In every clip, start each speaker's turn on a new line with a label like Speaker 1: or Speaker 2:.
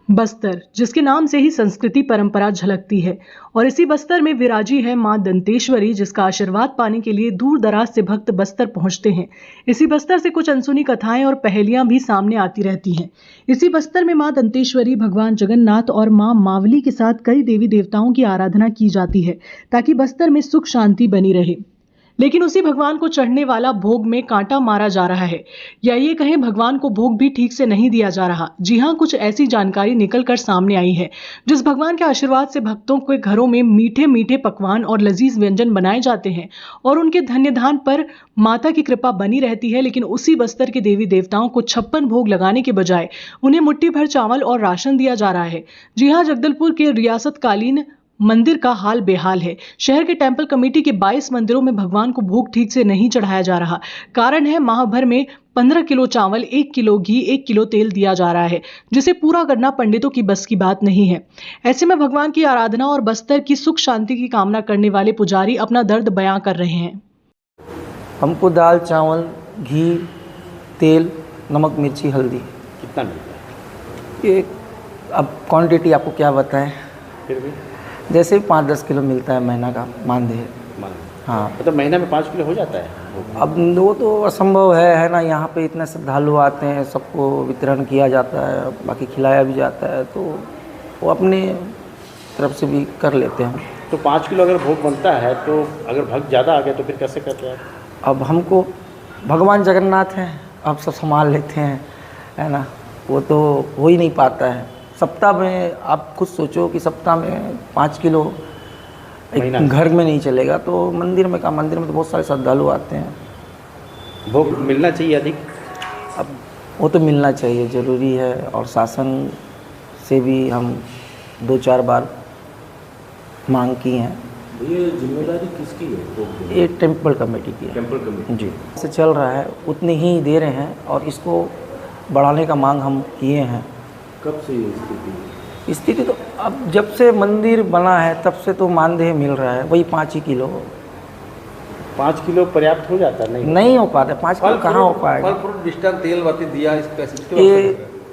Speaker 1: बस्तर, जिसके नाम से ही संस्कृति परंपरा झलकती है और इसी बस्तर में विराजी है मां दंतेश्वरी, जिसका आशीर्वाद पाने के लिए दूर दराज से भक्त बस्तर पहुंचते हैं। इसी बस्तर से कुछ अनसुनी कथाएं और पहेलियां भी सामने आती रहती हैं। इसी बस्तर में मां दंतेश्वरी, भगवान जगन्नाथ और मां मावली के साथ कई देवी देवताओं की आराधना की जाती है ताकि बस्तर में सुख शांति बनी रहे। लेकिन उसी भगवान को चढ़ने वाला भोग में कांटा मारा जा रहा है, या ये कहें भगवान को भोग भी ठीक से नहीं दिया जा रहा। जी हां, कुछ ऐसी जानकारी निकलकर सामने आई है। जिस भगवान के आशीर्वाद से भक्तों के घरों में मीठे मीठे पकवान और लजीज व्यंजन बनाए जाते हैं और उनके धन्यधान पर माता की कृपा बनी रहती है, लेकिन उसी बस्तर के देवी देवताओं को 56 भोग लगाने के बजाय उन्हें मुट्ठी भर चावल और राशन दिया जा रहा है। जी हां, जगदलपुर के रियासतकालीन मंदिर का हाल बेहाल है। शहर के टेंपल कमेटी के 22 मंदिरों में भगवान को भोग ठीक से नहीं चढ़ाया जा रहा। कारण है, माह भर में 15 किलो चावल, 1 किलो घी, 1 किलो तेल दिया जा रहा है, जिसे पूरा करना पंडितों की बस की बात नहीं है। ऐसे में भगवान की आराधना और बस्तर की सुख शांति की कामना करने वाले पुजारी अपना दर्द बयां कर रहे हैं।
Speaker 2: हमको दाल, चावल, घी, तेल, नमक, मिर्ची, हल्दी।
Speaker 3: कितना मिलता है?
Speaker 2: ये अब क्वांटिटी आपको क्या बताएं,
Speaker 3: फिर भी
Speaker 2: जैसे 5-10 किलो मिलता है महीना का मानदेय। हाँ,
Speaker 3: मतलब महीना में 5 किलो हो जाता है?
Speaker 2: अब वो तो असंभव है ना। यहाँ पे इतने श्रद्धालु आते हैं, सबको वितरण किया जाता है, बाकी खिलाया भी जाता है, तो वो अपने तरफ से भी कर लेते हैं।
Speaker 3: तो 5 किलो अगर भोग बनता है तो अगर भक्त ज़्यादा आ गए तो फिर कैसे करते हैं?
Speaker 2: अब हमको भगवान जगन्नाथ हैं, अब सब संभाल लेते हैं, है ना। वो तो हो ही नहीं पाता है। सप्ताह में आप खुद सोचो कि सप्ताह में 5 किलो एक घर में नहीं चलेगा, तो मंदिर में तो बहुत सारे श्रद्धालु आते हैं।
Speaker 3: भोग मिलना चाहिए अधिक।
Speaker 2: अब वो तो मिलना चाहिए, ज़रूरी है। और शासन से भी हम 2-4 बार मांग की हैं।
Speaker 3: ये जिम्मेदारी किसकी है?
Speaker 2: ये टेंपल कमेटी की है।
Speaker 3: टेंपल कमेटी
Speaker 2: जी, से चल रहा है, उतने ही दे रहे हैं और इसको बढ़ाने का मांग हम किए हैं।
Speaker 3: कब से ये
Speaker 2: स्थिति तो अब जब से मंदिर बना है तब से तो मानदेय मिल रहा है, वही 5 ही किलो।
Speaker 3: 5 किलो पर्याप्त हो जाता है?
Speaker 2: नहीं हो पाता। 5 किलो कहाँ हो पाएगा?
Speaker 3: फल फ्रूट मिष्टान तेल बाती दिया,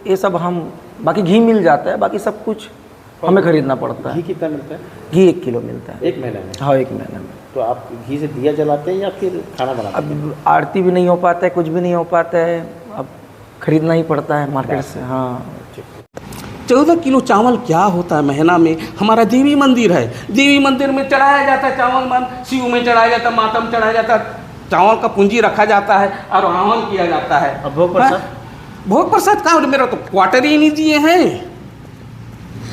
Speaker 2: ये सब हम, बाकी घी मिल जाता है, बाकी सब कुछ हमें खरीदना पड़ता है।
Speaker 3: घी कितना मिलता है?
Speaker 2: घी 1 किलो मिलता है
Speaker 3: 1 महीने में?
Speaker 2: हाँ, 1 महीने में।
Speaker 3: तो आप घी से दिया जलाते हैं या फिर खाना बनाते हैं?
Speaker 2: अब आरती भी नहीं हो पाता है, कुछ भी नहीं हो पाता है, अब खरीदना ही पड़ता है मार्केट से। हाँ,
Speaker 4: 14 किलो चावल क्या होता है महीना में? हमारा देवी मंदिर है, देवी मंदिर में चढ़ाया जाता है चावल, मन शिव में चढ़ाया जाता है, माता में चढ़ाया जाता है, चावल का पूंजी रखा जाता है और हवन किया जाता है।
Speaker 3: अब भोग प्रसाद?
Speaker 4: भोग प्रसाद कहाँ? मेरा तो क्वार्टर ही नहीं दिए हैं,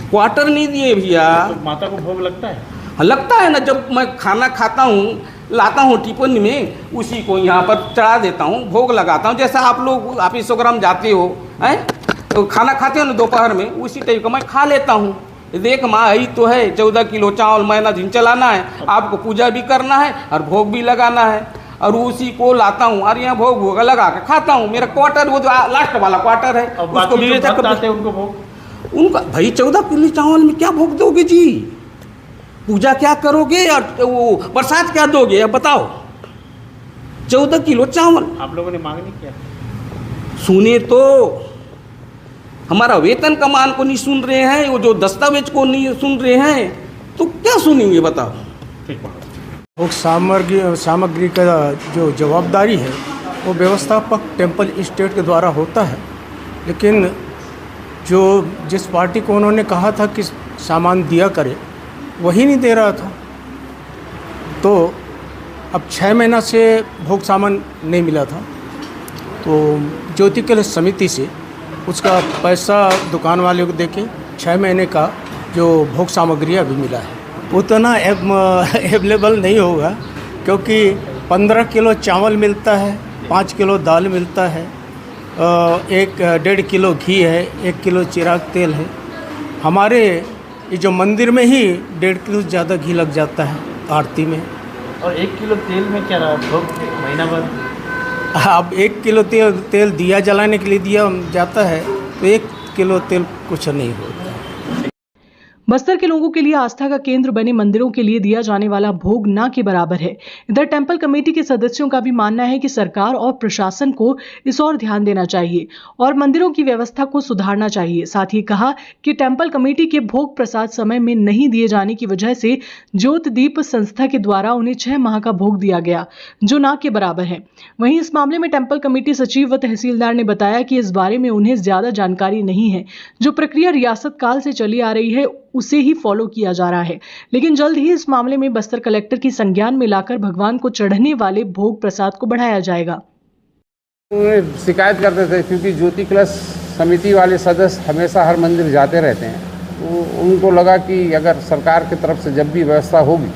Speaker 4: क्वार्टर नहीं दिए भैया।
Speaker 3: तो माता को भोग लगता है?
Speaker 4: लगता है ना, जब मैं खाना खाता हूँ, लाता हूँ टिफिन में, उसी को यहाँ पर चढ़ा देता हूँ, भोग लगाता हूँ। जैसा आप लोग ऑफिस वगैरह जाते हो, हैं तो खाना खाते हो ना दोपहर में, उसी टाइप का मैं खा लेता हूँ। देख माँ, यही तो है, 14 किलो चावल महीना दिन चलाना है, आपको पूजा भी करना है और भोग भी लगाना है, और उसी को लाता हूँ और यहाँ भोग लगा के खाता हूँ। मेरा क्वार्टर वो लास्ट वाला क्वार्टर है, उसको भी
Speaker 3: उनको भोग
Speaker 4: उनका भाई 14 किलो चावल में क्या भोग दोगे जी? पूजा क्या करोगे और वो प्रसाद क्या दोगे? अब बताओ। 14 किलो चावल
Speaker 3: आप लोगों ने मांग नहीं किया?
Speaker 4: सुने तो हमारा वेतन कमान को नहीं सुन रहे हैं, वो जो दस्तावेज को नहीं सुन रहे हैं, तो क्या सुनेंगे बताओ?
Speaker 5: भोग सामग्री का जो जवाबदारी है वो व्यवस्थापक टेंपल स्टेट के द्वारा होता है, लेकिन जो जिस पार्टी को उन्होंने कहा था कि सामान दिया करे, वही नहीं दे रहा था। तो अब 6 महीना से भोग सामान नहीं मिला था, तो ज्योति कलश समिति से उसका पैसा दुकान वाले को देके 6 महीने का जो भोग सामग्री अभी मिला है, उतना अवेलेबल नहीं होगा, क्योंकि 15 किलो चावल मिलता है, 5 किलो दाल मिलता है, 1.5 किलो घी है, 1 किलो चिराग तेल है। हमारे ये जो मंदिर में ही 1.5 किलो ज़्यादा घी लग जाता है आरती में।
Speaker 3: और 1 किलो तेल में क्या रहा भोग महीना भर?
Speaker 5: अब 1 किलो तेल दिया जलाने के लिए दिया जाता है, तो 1 किलो तेल कुछ नहीं होता।
Speaker 1: बस्तर के लोगों के लिए आस्था का केंद्र बने मंदिरों के लिए दिया जाने वाला भोग ना के बराबर है। इधर टेंपल कमेटी के सदस्यों का भी मानना है कि सरकार और प्रशासन को इस ओर ध्यान देना चाहिए और मंदिरों की व्यवस्था को सुधारना चाहिए। साथ ही कहा कि टेंपल कमेटी के भोग प्रसाद समय में नहीं दिए जाने की वजह से ज्योतिदीप संस्था के द्वारा उन्हें 6 माह का भोग दिया गया, जो ना के बराबर है। वहीं इस मामले में टेंपल कमेटी सचिव व तहसीलदार ने बताया कि इस बारे में उन्हें ज्यादा जानकारी नहीं है। जो प्रक्रिया रियासत काल से चली आ रही है उसे ही फॉलो किया जा रहा है, लेकिन जल्द ही इस मामले में बस्तर कलेक्टर की संज्ञान में लाकर भगवान को चढ़ने वाले भोग प्रसाद को बढ़ाया जाएगा।
Speaker 6: शिकायत करते थे क्योंकि ज्योति कलश समिति वाले सदस्य हमेशा हर मंदिर जाते रहते हैं, तो उनको लगा कि अगर सरकार की तरफ से जब भी व्यवस्था होगी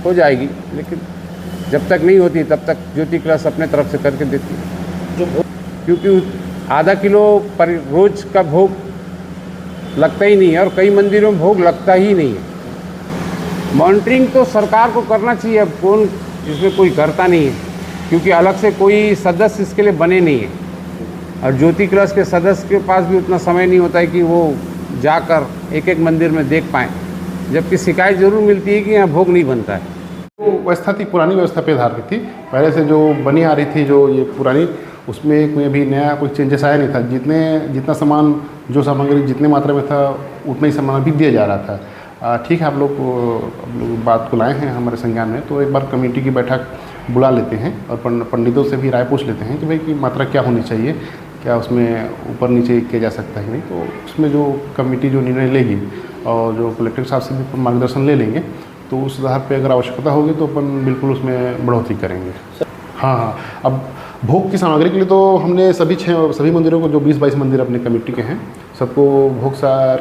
Speaker 6: हो जाएगी, लेकिन जब तक नहीं होती तब तक ज्योति कलश अपने तरफ से करके देती है। क्योंकि आधा किलो पर रोज का भोग लगता ही नहीं है और कई मंदिरों में भोग लगता ही नहीं है। मॉनिटरिंग तो सरकार को करना चाहिए, अब कौन इसमें कोई करता नहीं है, क्योंकि अलग से कोई सदस्य इसके लिए बने नहीं है और ज्योति कलश के सदस्य के पास भी उतना समय नहीं होता है कि वो जाकर एक एक मंदिर में देख पाएँ, जबकि शिकायत ज़रूर मिलती है कि यहाँ भोग नहीं बनता है।
Speaker 7: वो व्यवस्था थी, पुरानी व्यवस्था पे आधारित थी, पहले से जो बनी आ रही थी जो ये पुरानी, उसमें कोई अभी नया कोई चेंजेस आया नहीं था। जितना सामान जो सामग्री जितने मात्रा में था उतना ही सामान अभी दिया जा रहा था। ठीक है, आप लोग बात को लाए हैं हमारे संज्ञान में, तो एक बार कमेटी की बैठक बुला लेते हैं और पंडितों से भी राय पूछ लेते हैं कि भाई की मात्रा क्या होनी चाहिए, क्या उसमें ऊपर नीचे किया जा सकता है नहीं। तो उसमें जो कमेटी जो निर्णय लेगी और जो कलेक्टर साहब से भी मार्गदर्शन ले लेंगे, तो उस आधार पे अगर आवश्यकता होगी तो अपन बिल्कुल उसमें बढ़ोतरी करेंगे। हाँ, अब भोग की सामग्री के लिए तो हमने सभी मंदिरों को, जो 20-22 मंदिर अपने कमेटी के हैं, सबको भोग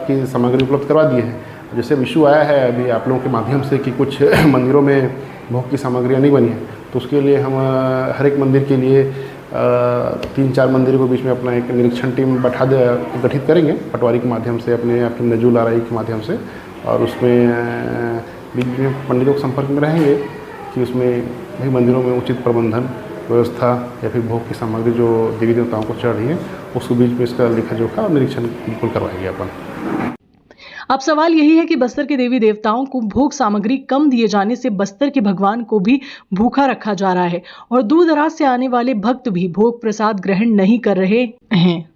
Speaker 7: की सामग्री उपलब्ध करवा दिए हैं। जैसे अब इशू आया है अभी आप लोगों के माध्यम से कि कुछ मंदिरों में भोग की सामग्रियाँ नहीं बनी हैं, तो उसके लिए हम हर एक मंदिर के लिए 3-4 मंदिरों के बीच में अपना एक निरीक्षण टीम गठित करेंगे, पटवारी के माध्यम से, अपने नजूल आरई के माध्यम से, और उसमें बीच में पंडितों के संपर्क में रहेंगे कि उसमें भाई मंदिरों में उचित प्रबंधन व्यवस्था या फिर भोग की सामग्री जो देवी देवताओं को चढ़ रही है उसके बीच में इसका लेखा जोखा और निरीक्षण बिल्कुल करवाएंगे अपन।
Speaker 1: अब सवाल यही है कि बस्तर के देवी देवताओं को भोग सामग्री कम दिए जाने से बस्तर के भगवान को भी भूखा रखा जा रहा है और दूर दराज से आने वाले भक्त भी भोग प्रसाद ग्रहण नहीं कर रहे हैं।